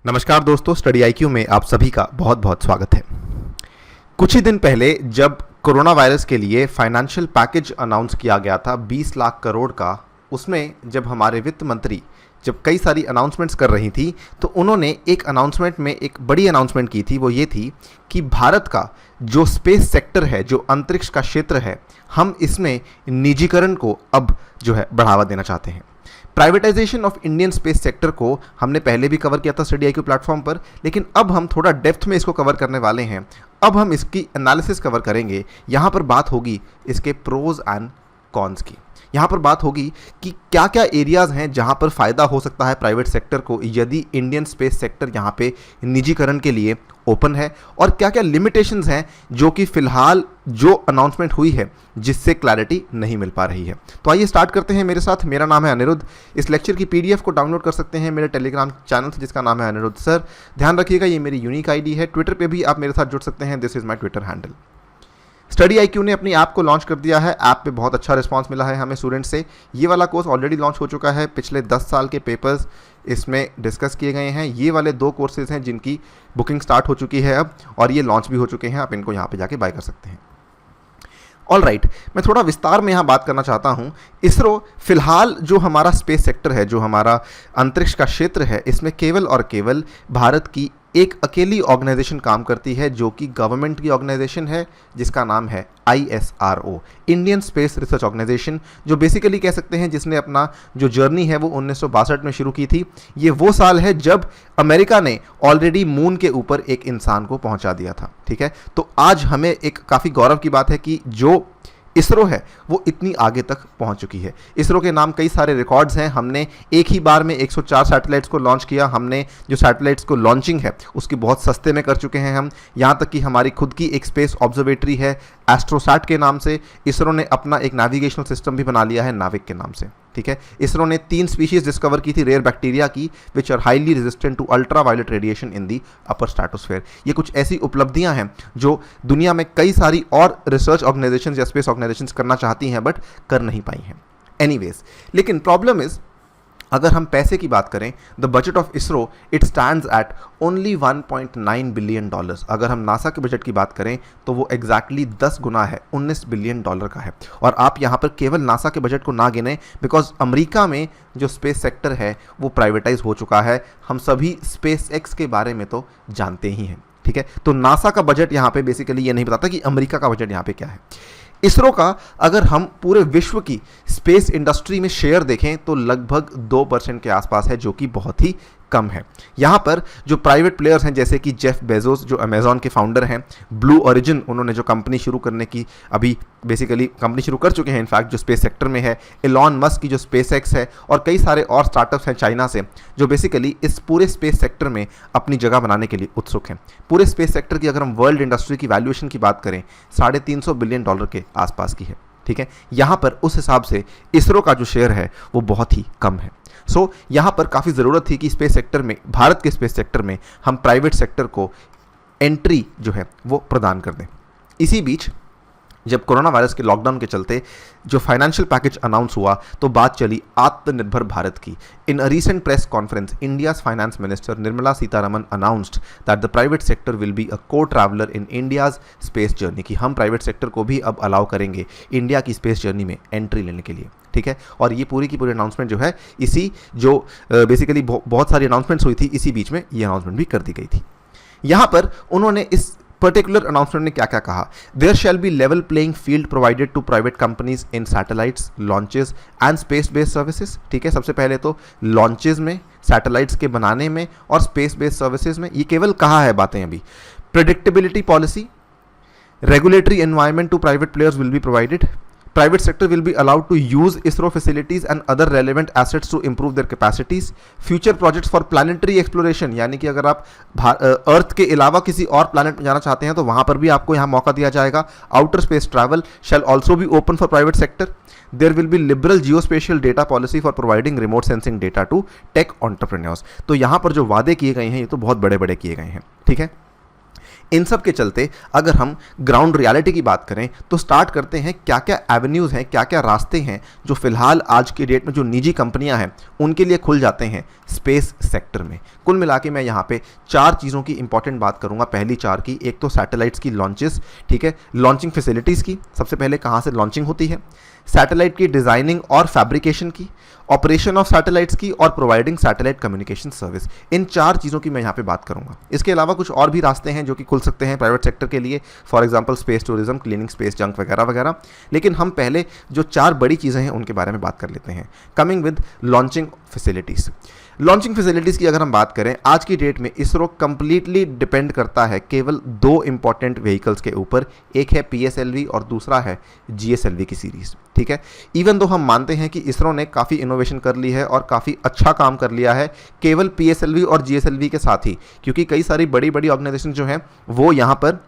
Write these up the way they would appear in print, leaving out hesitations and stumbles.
नमस्कार दोस्तों, study IQ में आप सभी का बहुत बहुत स्वागत है। कुछ ही दिन पहले जब कोरोना वायरस के लिए फाइनेंशियल पैकेज अनाउंस किया गया था 20 लाख करोड़ का, उसमें जब हमारे वित्त मंत्री जब कई सारी अनाउंसमेंट्स कर रही थी तो उन्होंने एक अनाउंसमेंट में एक बड़ी अनाउंसमेंट की थी। वो ये थी कि भारत का जो स्पेस सेक्टर है, जो अंतरिक्ष का क्षेत्र है, हम इसमें निजीकरण को अब जो है बढ़ावा देना चाहते हैं। Privatisation of Indian space sector को हमने पहले भी कवर किया था स्टडी आईक्यू प्लेटफॉर्म पर, लेकिन अब हम थोड़ा डेप्थ में इसको कवर करने वाले हैं। अब हम इसकी एनालिसिस कवर करेंगे। यहाँ पर बात होगी इसके प्रोज एंड कॉन्स की। यहाँ पर बात होगी कि क्या क्या एरियाज़ हैं जहाँ पर फ़ायदा हो सकता है प्राइवेट सेक्टर को यदि इंडियन स्पेस सेक्टर यहाँ पे निजीकरण के लिए ओपन है, और क्या क्या लिमिटेशंस हैं जो कि फ़िलहाल जो अनाउंसमेंट हुई है जिससे क्लैरिटी नहीं मिल पा रही है। तो आइए स्टार्ट करते हैं मेरे साथ। मेरा नाम है अनिरुद्ध। इस लेक्चर की पीडीएफ को डाउनलोड कर सकते हैं मेरे टेलीग्राम चैनल से जिसका नाम है अनिरुद्ध सर। ध्यान रखिएगा ये मेरी यूनिक आईडी है। ट्विटर पे भी आप मेरे साथ जुड़ सकते हैं। This is my Twitter handle. Study IQ ने अपनी ऐप को लॉन्च कर दिया है। ऐप पे बहुत अच्छा रिस्पांस मिला है हमें स्टूडेंट से। ये वाला कोर्स ऑलरेडी लॉन्च हो चुका है। पिछले 10 साल के पेपर्स इसमें डिस्कस किए गए हैं। ये वाले 2 कोर्सेज हैं जिनकी बुकिंग स्टार्ट हो चुकी है अब, और ये लॉन्च भी हो चुके हैं। आप इनको यहाँ पे जाके बाय कर सकते हैं। ऑल राइट, मैं थोड़ा विस्तार में यहाँ बात करना चाहता हूँ। इसरो फिलहाल जो हमारा स्पेस सेक्टर है, जो हमारा अंतरिक्ष का क्षेत्र है, इसमें केवल और केवल भारत की एक अकेली ऑर्गेनाइजेशन काम करती है जो कि गवर्नमेंट की ऑर्गेनाइजेशन है जिसका नाम है ISRO, Indian space research organisation, जो बेसिकली कह सकते हैं जिसने अपना जो जर्नी है वो 1962 में शुरू की थी। ये वो साल है जब अमेरिका ने ऑलरेडी मून के ऊपर एक इंसान को पहुंचा दिया था। ठीक है, तो आज हमें एक काफ़ी गौरव की बात है कि जो इसरो है वो इतनी आगे तक पहुंच चुकी है। इसरो के नाम कई सारे रिकॉर्ड्स हैं। हमने एक ही बार में 104 सैटेलाइट्स को लॉन्च किया। हमने जो सैटेलाइट्स को लॉन्चिंग है उसकी बहुत सस्ते में कर चुके हैं हम। यहाँ तक कि हमारी खुद की एक स्पेस ऑब्जर्वेटरी है एस्ट्रोसैट के नाम से। इसरो ने अपना एक नेविगेशनल सिस्टम भी बना लिया है नाविक के नाम से। ठीक है, इसरो ने 3 स्पीशीज डिस्कवर की थी रेयर बैक्टीरिया की, which are highly resistant to ultraviolet radiation in the upper stratosphere. ये कुछ ऐसी उपलब्धियां हैं जो दुनिया में कई सारी और रिसर्च ऑर्गेनाइजेशंस या स्पेस ऑर्गेनाइजेशंस करना चाहती हैं बट कर नहीं पाई हैं। एनीवेज, लेकिन प्रॉब्लम इज, अगर हम पैसे की बात करें, the budget of ISRO it stands eight only $1.9 billion. अगर हम नासा के बजट की बात करें तो वो एग्जैक्टली 10 गुना है, $19 बिलियन का है। और आप यहाँ पर केवल नासा के बजट को ना गिने, बिकॉज अमेरिका में जो स्पेस सेक्टर है वो प्राइवेटाइज हो चुका है। हम सभी स्पेस एक्स के बारे में तो जानते ही हैं। ठीक है, तो नासा का बजट यहाँ पे बेसिकली ये नहीं बताता कि अमेरिका का बजट यहाँ पे क्या है। इसरो का अगर हम पूरे विश्व की स्पेस इंडस्ट्री में शेयर देखें तो लगभग 2% के आसपास है, जो कि बहुत ही कम है। यहाँ पर जो प्राइवेट प्लेयर्स हैं जैसे कि जेफ बेजोस जो अमेजॉन के फाउंडर हैं, ब्लू ओरिजिन उन्होंने जो कंपनी शुरू करने की अभी बेसिकली कंपनी शुरू कर चुके हैं इनफैक्ट जो स्पेस सेक्टर में है, एलॉन मस्क की जो स्पेस एक्स है, और कई सारे और स्टार्टअप्स हैं चाइना से जो बेसिकली इस पूरे स्पेस सेक्टर में अपनी जगह बनाने के लिए उत्सुक हैं। पूरे स्पेस सेक्टर की अगर हम वर्ल्ड इंडस्ट्री की वैल्यूएशन की बात करें $350 बिलियन के आसपास की है। ठीक है, यहाँ पर उस हिसाब से इसरो का जो शेयर है वो बहुत ही कम है। सो यहाँ पर काफ़ी ज़रूरत थी कि स्पेस सेक्टर में, भारत के स्पेस सेक्टर में हम प्राइवेट सेक्टर को एंट्री जो है वो प्रदान कर दें। इसी बीच जब कोरोना वायरस के लॉकडाउन के चलते जो फाइनेंशियल पैकेज अनाउंस हुआ तो बात चली आत्मनिर्भर भारत की। In a recent press conference, India's finance minister Nirmala Sitharaman announced that the private sector will be a co traveller in India's space journey, कि हम प्राइवेट सेक्टर को भी अब अलाउ करेंगे इंडिया की स्पेस जर्नी में एंट्री लेने के लिए। ठीक है, और ये पूरी की पूरी अनाउंसमेंट जो है इसी जो बेसिकली बहुत सारी अनाउंसमेंट्स हुई थी, इसी बीच में ये अनाउंसमेंट भी कर दी गई थी। यहाँ पर उन्होंने इस पर्टिकुलर अनाउंसमेंट में क्या क्या कहा? There shall be level playing field provided to private companies in satellites, launches and space based services. ठीक है, सबसे पहले तो लॉन्चेस में, सैटेलाइट्स के बनाने में और स्पेस बेस्ड सर्विसेज में। ये केवल कहा है बातें अभी। Predictability policy, regulatory environment to private players will be provided. Private sector will be allowed to use ISRO facilities and other relevant assets to improve their capacities. Future projects for planetary exploration, यानी कि अगर आप अर्थ के अलावा किसी और planet में जाना चाहते हैं तो वहाँ पर भी आपको यहाँ मौका दिया जाएगा। Outer space travel shall also be open for private sector. There will be liberal geospatial data policy for providing remote sensing data to tech entrepreneurs. तो यहाँ पर जो वादे किए गए हैं ये तो बहुत बड़े बड़े किए गए हैं। ठीक है, इन सब के चलते अगर हम ग्राउंड रियलिटी की बात करें तो स्टार्ट करते हैं क्या क्या एवेन्यूज़ हैं, क्या क्या रास्ते हैं जो फिलहाल आज की डेट में जो निजी कंपनियां हैं उनके लिए खुल जाते हैं स्पेस सेक्टर में। कुल मिला के मैं यहाँ पे 4 चीज़ों की इंपॉर्टेंट बात करूँगा। पहली 4 की, एक तो सैटेलाइट्स की लॉन्चेस, ठीक है, लॉन्चिंग फैसिलिटीज़ की, सबसे पहले कहाँ से लॉन्चिंग होती है, सैटेलाइट की डिज़ाइनिंग और फैब्रिकेशन की, ऑपरेशन ऑफ सैटेलाइट्स की, और प्रोवाइडिंग सैटेलाइट कम्युनिकेशन सर्विस। इन 4 चीज़ों की मैं यहाँ पे बात करूँगा। इसके अलावा कुछ और भी रास्ते हैं जो कि खुल सकते हैं प्राइवेट सेक्टर के लिए, for example space tourism, cleaning space junk वगैरह वगैरह। लेकिन हम पहले जो 4 बड़ी चीज़ें हैं उनके बारे में बात कर लेते हैं। Coming with launching facilities. Launching facilities की अगर हम बात करें, आज की डेट में इसरो कंप्लीटली डिपेंड करता है केवल 2 इंपॉर्टेंट व्हीकल्स के ऊपर। एक है PSLV और दूसरा है GSLV की सीरीज़, ठीक है। इवन दो हम मानते हैं कि इसरो ने काफ़ी इनोवेशन कर ली है और काफ़ी अच्छा काम कर लिया है केवल PSLV और GSLV के साथ ही, क्योंकि कई सारी बड़ी बड़ी ऑर्गेनाइजेशन जो हैं वो यहाँ पर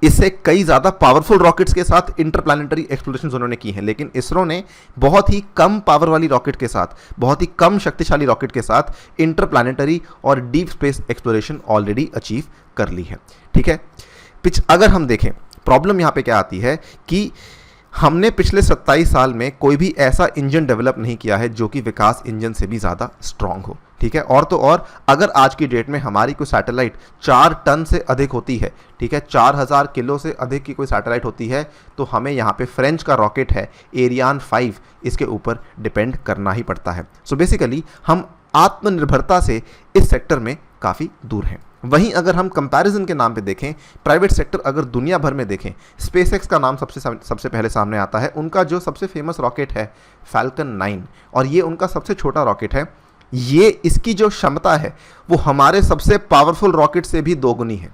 इससे कई ज़्यादा पावरफुल रॉकेट्स के साथ इंटरप्लैनेटरी एक्सप्लोरेशन उन्होंने की हैं। लेकिन इसरो ने बहुत ही कम पावर वाली रॉकेट के साथ, बहुत ही कम शक्तिशाली रॉकेट के साथ इंटरप्लैनेटरी और deep space exploration already achieve कर ली है, ठीक है। अगर हम देखें प्रॉब्लम यहाँ पे क्या आती है कि हमने पिछले 27 साल में कोई भी ऐसा इंजन डेवलप नहीं किया है जो कि विकास इंजन से भी ज़्यादा स्ट्रांग हो, ठीक है। और तो और अगर आज की डेट में हमारी कोई सैटेलाइट 4 टन से अधिक होती है, ठीक है, 4000 किलो से अधिक की कोई सैटेलाइट होती है, तो हमें यहाँ पे फ्रेंच का रॉकेट है एरियान 5, इसके ऊपर डिपेंड करना ही पड़ता है। सो बेसिकली हम आत्मनिर्भरता से इस सेक्टर में काफ़ी दूर हैं। वहीं अगर हम कंपैरिजन के नाम पे देखें, प्राइवेट सेक्टर अगर दुनिया भर में देखें, स्पेसएक्स का नाम सबसे पहले सामने आता है। उनका जो सबसे फेमस रॉकेट है फैल्कन 9, और ये उनका सबसे छोटा रॉकेट है। ये इसकी जो क्षमता है वो हमारे सबसे पावरफुल रॉकेट से भी 2 गुनी है।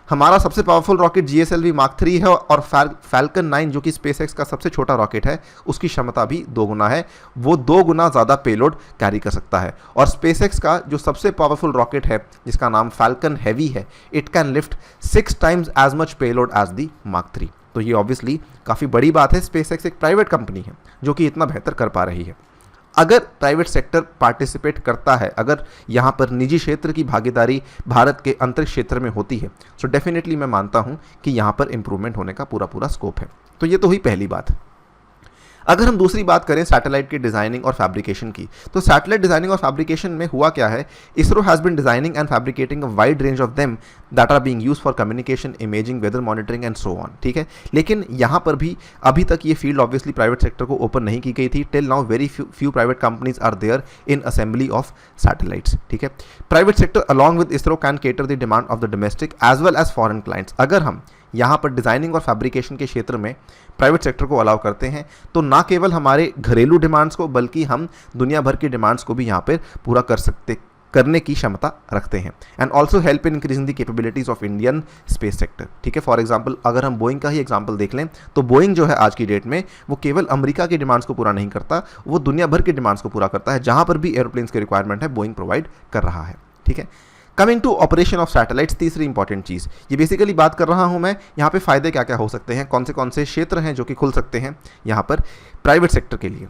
हमारा सबसे पावरफुल रॉकेट GSLV Mark 3 है और फैल्कन 9 जो कि स्पेसएक्स का सबसे छोटा रॉकेट है, उसकी क्षमता भी 2 गुना है। वो 2 गुना ज़्यादा पेलोड कैरी कर सकता है। और स्पेसएक्स का जो सबसे पावरफुल रॉकेट है जिसका नाम फैल्कन हैवी है, it can lift 6 times as much payload as the Mark 3। तो ये ऑब्वियसली काफ़ी बड़ी बात है। स्पेसएक्स एक प्राइवेट कंपनी है जो कि इतना बेहतर कर पा रही है। अगर प्राइवेट सेक्टर पार्टिसिपेट करता है, अगर यहाँ पर निजी क्षेत्र की भागीदारी भारत के अंतरिक्ष क्षेत्र में होती है, सो डेफिनेटली मैं मानता हूँ कि यहाँ पर इंप्रूवमेंट होने का पूरा स्कोप है। तो ये तो हुई पहली बात। अगर हम दूसरी बात करें सैटेलाइट की डिज़ाइनिंग और फैब्रिकेशन की, तो सैटेलाइट डिज़ाइनिंग और फैब्रिकेशन में हुआ क्या है, ISRO has been designing and fabricating a wide range of them that are being used for communication, imaging, weather monitoring and so on, ठीक है। लेकिन यहाँ पर भी अभी तक ये फील्ड ऑब्वियसली प्राइवेट सेक्टर को ओपन नहीं की गई थी। Till now very few private companies are there in assembly of satellites, ठीक है। Private sector along with ISRO can cater the demand of the domestic as well as foreign clients. अगर हम यहाँ पर डिज़ाइनिंग और फैब्रिकेशन के क्षेत्र में प्राइवेट सेक्टर को अलाउ करते हैं तो ना केवल हमारे घरेलू डिमांड्स को बल्कि हम दुनिया भर की डिमांड्स को भी यहाँ पर पूरा करने की क्षमता रखते हैं। And also help in increasing the capabilities of Indian space sector, ठीक है। फॉर एग्जांपल अगर हम बोइंग का ही एग्जांपल देख लें तो बोइंग जो है आज की डेट में वो केवल अमेरिका की डिमांड्स को पूरा नहीं करता, वो दुनिया भर की डिमांड्स को पूरा करता है। जहाँ पर भी एरोप्लेन्स की रिक्वायरमेंट है बोइंग प्रोवाइड कर रहा है, ठीक है। Coming to operation of satellites, तीसरी इंपॉर्टेंट चीज़, ये बेसिकली बात कर रहा हूँ मैं यहाँ पे फ़ायदे क्या क्या हो सकते हैं, कौन से क्षेत्र हैं जो कि खुल सकते हैं यहाँ पर प्राइवेट सेक्टर के लिए।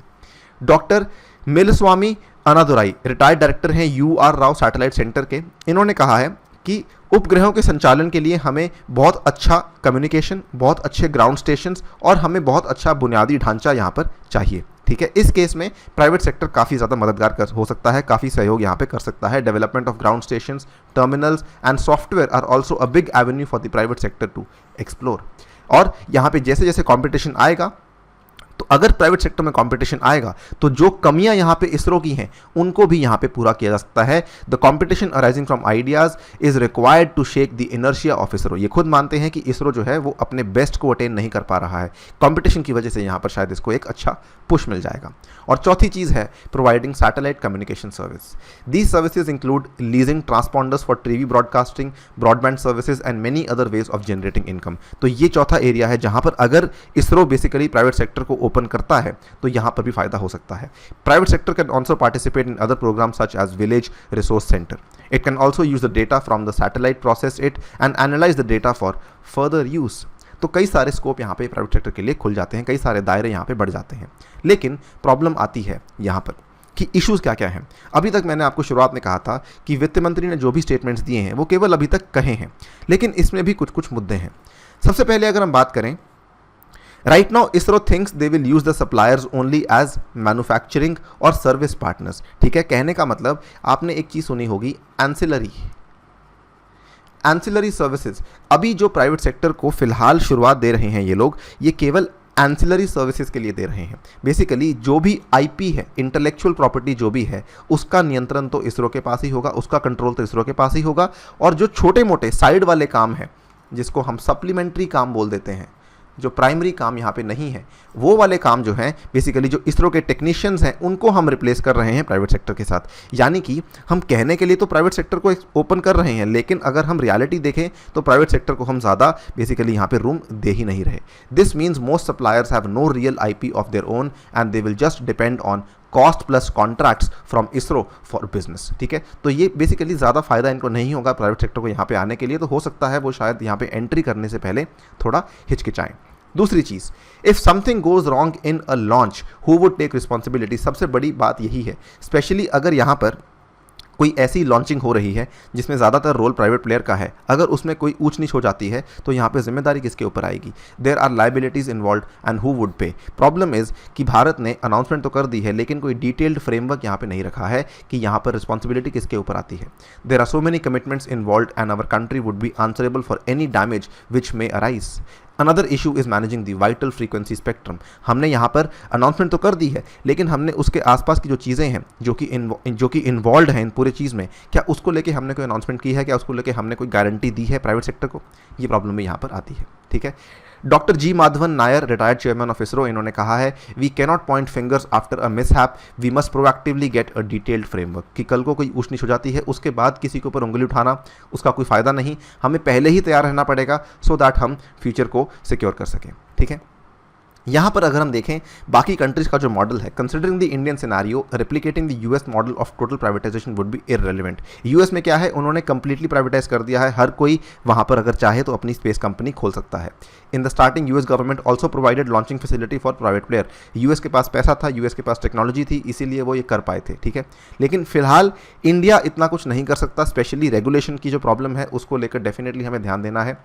डॉक्टर मिलस्वामी अनादुराई रिटायर्ड डायरेक्टर हैं UR राव सैटेलाइट सेंटर के। इन्होंने कहा है कि उपग्रहों के संचालन के लिए हमें बहुत अच्छा कम्युनिकेशन, बहुत अच्छे ग्राउंड स्टेशंस और हमें बहुत अच्छा बुनियादी ढांचा यहाँ पर चाहिए, ठीक है। इस केस में प्राइवेट सेक्टर काफ़ी ज़्यादा मददगार हो सकता है, काफ़ी सहयोग यहाँ पे कर सकता है। Development of ground stations, terminals and software are also a big avenue for the private sector to explore. और यहाँ पे जैसे जैसे कॉम्पिटिशन आएगा, तो अगर प्राइवेट सेक्टर में कंपटीशन आएगा तो जो कमियां यहाँ पे इसरो की हैं उनको भी यहाँ पे पूरा किया जा सकता है। The competition arising from ideas is required to shake the inertia of ISRO. ये खुद मानते हैं कि इसरो जो है वो अपने बेस्ट को अटेन नहीं कर पा रहा है, कंपटीशन की वजह से यहाँ पर शायद इसको एक अच्छा पुश मिल जाएगा। और चौथी चीज़ है providing satellite communication service. These services include leasing transponders for TV broadcasting, broadband services and many other ways of generating income. तो ये चौथा एरिया है जहाँ पर अगर इसरो बेसिकली प्राइवेट सेक्टर को ओपन करता है तो यहाँ पर भी फायदा हो सकता है। Private sector can also participate in other program such as village resource centre. It can also use the data from the satellite, process it and analyse the data for further use. तो कई सारे scope यहाँ पे private sector के लिए खुल जाते हैं, कई सारे दायरे यहाँ पे बढ़ जाते हैं। लेकिन प्रॉब्लम आती है यहाँ पर कि इश्यूज क्या क्या हैं। अभी तक मैंने आपको शुरुआत में कहा था कि वित्त मंत्री ने जो भी स्टेटमेंट्स दिए हैं वो केवल अभी तक कहे हैं, लेकिन इसमें भी कुछ कुछ मुद्दे हैं। सबसे पहले अगर हम बात करें, right now ISRO thinks they will use the suppliers only as manufacturing और सर्विस पार्टनर्स। ठीक है, कहने का मतलब आपने एक चीज सुनी होगी, एंसिलरी सर्विसेज। अभी जो प्राइवेट सेक्टर को फिलहाल शुरुआत दे रहे हैं ये लोग, ये केवल एंसिलरी सर्विसेज के लिए दे रहे हैं। बेसिकली जो भी आईपी है, इंटेलेक्चुअल प्रॉपर्टी जो भी है, उसका नियंत्रण तो इसरो के पास ही होगा, उसका कंट्रोल तो इसरो के पास ही होगा। और जो छोटे मोटे साइड वाले काम हैं, जिसको हम सप्लीमेंट्री काम बोल देते हैं, जो प्राइमरी काम यहाँ पे नहीं है, वो वाले काम जो हैं, बेसिकली जो इसरो के टेक्नीशियंस हैं, उनको हम रिप्लेस कर रहे हैं प्राइवेट सेक्टर के साथ। यानी कि हम कहने के लिए तो प्राइवेट सेक्टर को ओपन कर रहे हैं, लेकिन अगर हम रियलिटी देखें तो प्राइवेट सेक्टर को हम ज़्यादा बेसिकली यहाँ पे रूम दे ही नहीं रहे। This means most suppliers have no real IP of their own and they will just depend on cost plus contracts from ISRO for business. ठीक है, तो ये बेसिकली ज़्यादा फायदा इनको नहीं होगा प्राइवेट सेक्टर को यहाँ पे आने के लिए। तो हो सकता है वो शायद यहाँ पे एंट्री करने से पहले थोड़ा हिचकिचाएं। दूसरी चीज़, if something goes wrong in a launch who would take responsibility. सबसे बड़ी बात यही है, स्पेशली अगर यहाँ पर कोई ऐसी लॉन्चिंग हो रही है जिसमें ज़्यादातर रोल प्राइवेट प्लेयर का है, अगर उसमें कोई ऊंच नीच हो जाती है तो यहाँ पे जिम्मेदारी किसके ऊपर आएगी? There are liabilities involve and who would pay. Problem is कि भारत ने अनाउंसमेंट तो कर दी है, लेकिन कोई डिटेल्ड फ्रेमवर्क यहाँ पे नहीं रखा है कि यहाँ पर रिस्पॉन्सिबिलिटी किसके ऊपर आती है। There are so many commitments involve and our country would be answerable for any damage which may arise. Another issue is managing the vital frequency spectrum. हमने यहाँ पर अनाउंसमेंट तो कर दी है, लेकिन हमने उसके आसपास की जो चीज़ें हैं जो कि इन्वॉल्व हैं इन पूरे चीज़ में, क्या उसको लेके हमने कोई अनाउंसमेंट की है? क्या उसको लेके हमने कोई गारंटी दी है प्राइवेट सेक्टर को? ये प्रॉब्लम भी यहाँ पर आती है। ठीक है, doctor G Madhavan Nair, retired chairman of ISRO, इन्होंने कहा है, we cannot point fingers after a mishap, we must proactively get a detailed framework. कि कल को कोई ऊंच नीच हो जाती है, उसके बाद किसी के ऊपर उंगली उठाना, उसका कोई फ़ायदा नहीं। हमें पहले ही तैयार रहना पड़ेगा सो दैट हम फ्यूचर को सिक्योर कर सकें। ठीक है, यहाँ पर अगर हम देखें बाकी कंट्रीज का जो मॉडल है, considering the Indian scenario, replicating the US model of total privatisation would be irrelevant. US में क्या है, उन्होंने कंप्लीटली प्राइवेटाइज कर दिया है, हर कोई वहाँ पर अगर चाहे तो अपनी स्पेस कंपनी खोल सकता है। In the starting US government also provided launching facility for private player. US के पास पैसा था, यूएस के पास टेक्नोलॉजी थी, इसीलिए वो ये कर पाए थे। ठीक है, लेकिन फिलहाल इंडिया इतना कुछ नहीं कर सकता, स्पेशली रेगुलेशन की जो प्रॉब्लम है उसको लेकर डेफिनेटली हमें ध्यान देना है।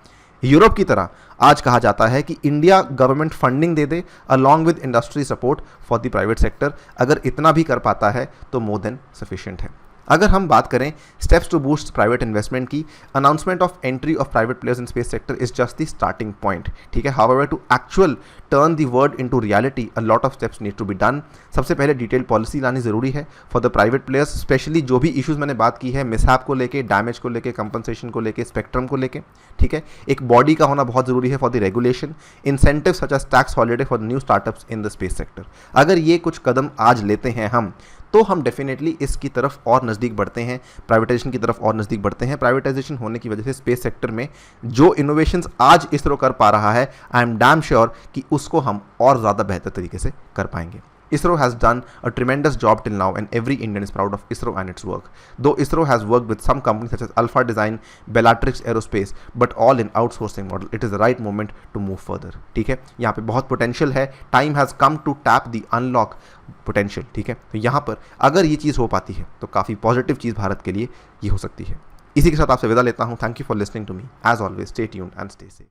यूरोप की तरह आज कहा जाता है कि India government funding they they along with industry support for the private sector. अगर इतना भी कर पाता है तो मोर देन सफिशिएंट है। अगर हम बात करें steps to boost private investment की, announcement of entry of private players in space sector is just the starting point. ठीक है, however to actual turn the word into reality a lot of steps need to be done. सबसे पहले detail policy लानी ज़रूरी है for the private players, specially जो भी issues मैंने बात की है, मिसहैप को लेके, डैमेज को लेके, कंपनसेशन को लेके, स्पेक्ट्रम को लेके। ठीक है, एक बॉडी का होना बहुत ज़रूरी है for the regulation, incentive such as tax holiday for new startups in the space sector. अगर ये कुछ कदम आज लेते हैं हम, तो हम डेफिनेटली इसकी तरफ और नज़दीक बढ़ते हैं, प्राइवेटाइजेशन की तरफ और नज़दीक बढ़ते हैं। प्राइवेटाइजेशन होने की वजह से स्पेस सेक्टर में जो इनोवेशंस आज इसरो कर पा रहा है, आई एम डैम श्योर कि उसको हम और ज़्यादा बेहतर तरीके से कर पाएंगे। ISRO has done a tremendous job till now and every Indian is proud of ISRO and its work. Though ISRO has worked with some companies such as Alpha Design, Bellatrix Aerospace, but all in outsourcing model, it is the right moment to move further. ठीक है, यहाँ पे बहुत potential है, time has come to tap the unlock potential. ठीक है, तो यहाँ पर अगर ये चीज़ हो पाती है तो काफ़ी पॉजिटिव चीज़ भारत के लिए ये हो सकती है। इसी के साथ आपसे विदा लेता हूँ। Thank you for listening to me. As always stay tuned and stay safe.